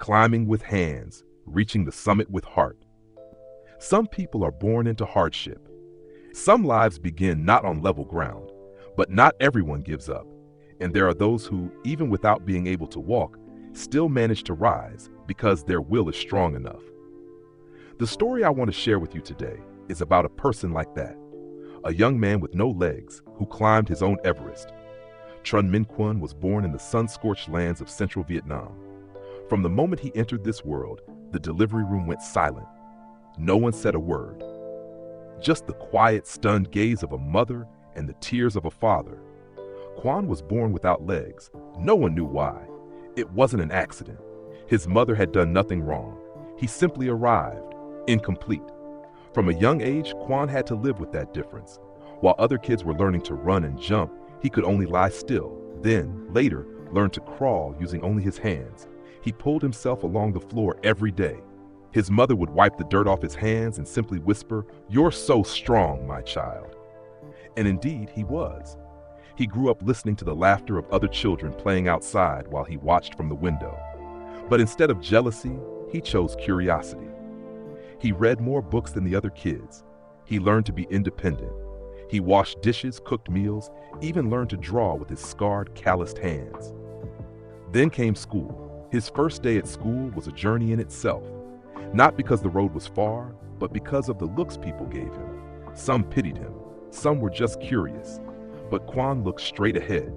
climbing with hands, reaching the summit with heart. Some people are born into hardship. Some lives begin not on level ground, but not everyone gives up. And there are those who, even without being able to walk, still manage to rise because their will is strong enough. The story I want to share with you today is about a person like that, a young man with no legs who climbed his own Everest. Trun Minh Quyen was born in the sun-scorched lands of central Vietnam. From the moment he entered this world, the delivery room went silent. No one said a word. Just the quiet, stunned gaze of a mother and the tears of a father. Quyen was born without legs. No one knew why. It wasn't an accident. His mother had done nothing wrong. He simply arrived, incomplete. From a young age, Quyen had to live with that difference. While other kids were learning to run and jump, he could only lie still, then, later, learn to crawl using only his hands. He pulled himself along the floor every day. His mother would wipe the dirt off his hands and simply whisper, "You're so strong, my child." And indeed, he was. He grew up listening to the laughter of other children playing outside while he watched from the window. But instead of jealousy, he chose curiosity. He read more books than the other kids. He learned to be independent. He washed dishes, cooked meals, even learned to draw with his scarred, calloused hands. Then came school. His first day at school was a journey in itself. Not because the road was far, but because of the looks people gave him. Some pitied him. Some were just curious. But Quyen looked straight ahead.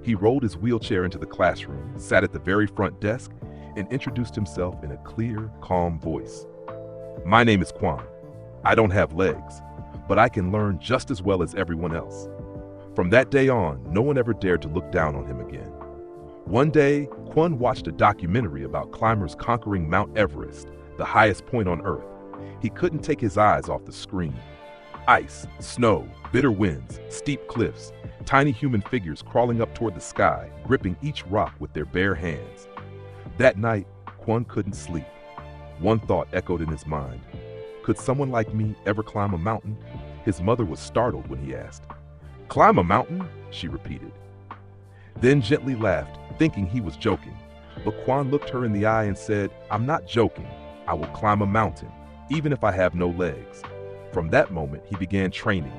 He rolled his wheelchair into the classroom, sat at the very front desk, and introduced himself in a clear, calm voice. "My name is Quyen. I don't have legs, but I can learn just as well as everyone else." From that day on, no one ever dared to look down on him again. One day, Quyen watched a documentary about climbers conquering Mount Everest, the highest point on Earth. He couldn't take his eyes off the screen. Ice, snow, bitter winds, steep cliffs, tiny human figures crawling up toward the sky, gripping each rock with their bare hands. That night, Quyen couldn't sleep. One thought echoed in his mind. Could someone like me ever climb a mountain? His mother was startled when he asked. "Climb a mountain?" she repeated. Then gently laughed, thinking he was joking. But Quyen looked her in the eye and said, "I'm not joking. I will climb a mountain, even if I have no legs." From that moment, he began training.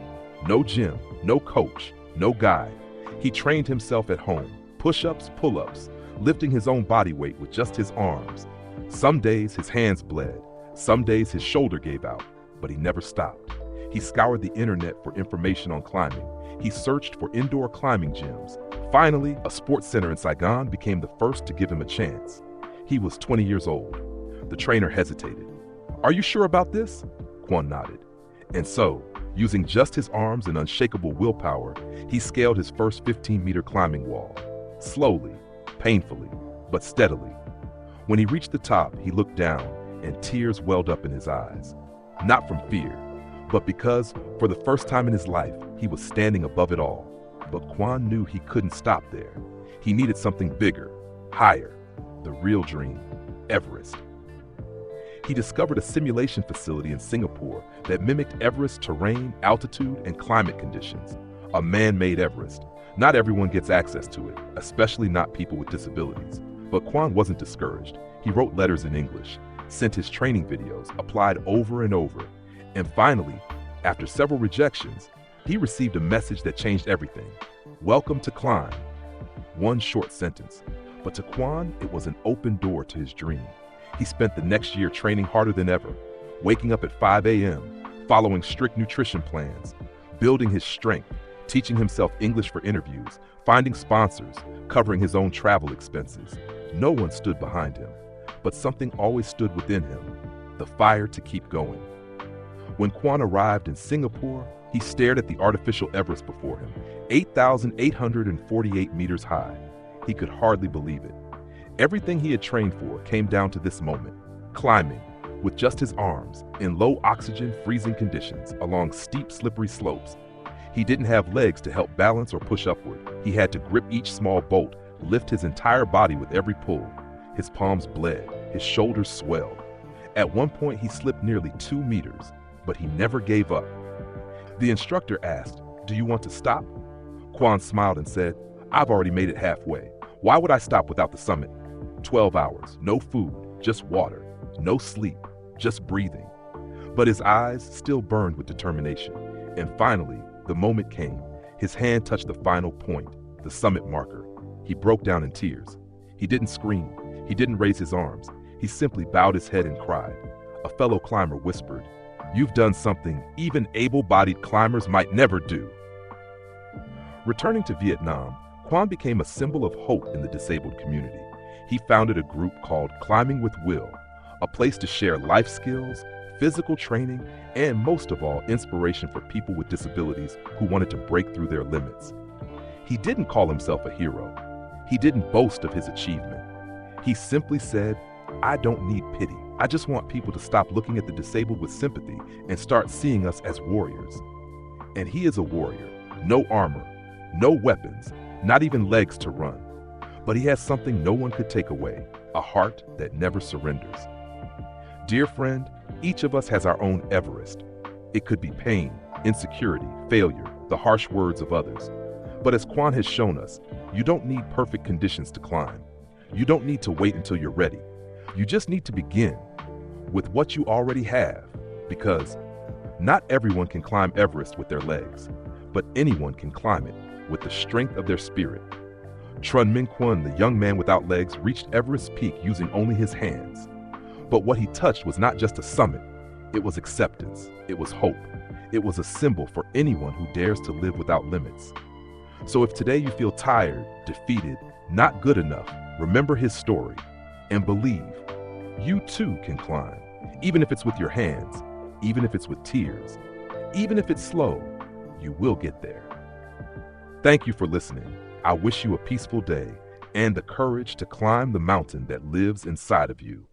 No gym, no coach, no guide. He trained himself at home, push-ups, pull-ups, lifting his own body weight with just his arms. Some days his hands bled, some days his shoulder gave out, but he never stopped. He scoured the internet for information on climbing. He searched for indoor climbing gyms. Finally, a sports center in Saigon became the first to give him a chance. He was 20 years old. The trainer hesitated. "Are you sure about this?" Quyen nodded. And so, using just his arms and unshakable willpower, he scaled his first 15-meter climbing wall. Slowly, painfully, but steadily. When he reached the top, he looked down, and tears welled up in his eyes. Not from fear, but because, for the first time in his life, he was standing above it all. But Quyen knew he couldn't stop there. He needed something bigger, higher, the real dream, Everest. He discovered a simulation facility in Singapore that mimicked Everest's terrain, altitude, and climate conditions. A man-made Everest. Not everyone gets access to it, especially not people with disabilities. But Quyen wasn't discouraged. He wrote letters in English, sent his training videos, applied over and over. And finally, after several rejections, he received a message that changed everything. "Welcome to climb." One short sentence. But to Quyen, it was an open door to his dream. He spent the next year training harder than ever, waking up at 5 a.m., following strict nutrition plans, building his strength, teaching himself English for interviews, finding sponsors, covering his own travel expenses. No one stood behind him, but something always stood within him, the fire to keep going. When Quyen arrived in Singapore, he stared at the artificial Everest before him, 8,848 meters high. He could hardly believe it. Everything he had trained for came down to this moment, climbing, with just his arms, in low oxygen, freezing conditions, along steep, slippery slopes. He didn't have legs to help balance or push upward. He had to grip each small bolt, lift his entire body with every pull. His palms bled, his shoulders swelled. At one point, he slipped nearly 2 meters, but he never gave up. The instructor asked, "Do you want to stop?" Quyen smiled and said, "I've already made it halfway. Why would I stop without the summit?" 12 hours, no food, just water, no sleep, just breathing. But his eyes still burned with determination. And finally, the moment came. His hand touched the final point, the summit marker. He broke down in tears. He didn't scream. He didn't raise his arms. He simply bowed his head and cried. A fellow climber whispered, "You've done something even able-bodied climbers might never do." Returning to Vietnam, Quan became a symbol of hope in the disabled community. He founded a group called Climbing with Will, a place to share life skills, physical training, and most of all, inspiration for people with disabilities who wanted to break through their limits. He didn't call himself a hero. He didn't boast of his achievement. He simply said, "I don't need pity. I just want people to stop looking at the disabled with sympathy and start seeing us as warriors." And he is a warrior. No armor, no weapons, not even legs to run. But he has something no one could take away, a heart that never surrenders. Dear friend, each of us has our own Everest. It could be pain, insecurity, failure, the harsh words of others. But as Quan has shown us, you don't need perfect conditions to climb. You don't need to wait until you're ready. You just need to begin with what you already have, because not everyone can climb Everest with their legs, but anyone can climb it with the strength of their spirit. Trun Minh Quan, the young man without legs, reached Everest's peak using only his hands. But what he touched was not just a summit. It was acceptance. It was hope. It was a symbol for anyone who dares to live without limits. So if today you feel tired, defeated, not good enough, remember his story and believe you too can climb, even if it's with your hands, even if it's with tears, even if it's slow, you will get there. Thank you for listening. I wish you a peaceful day and the courage to climb the mountain that lives inside of you.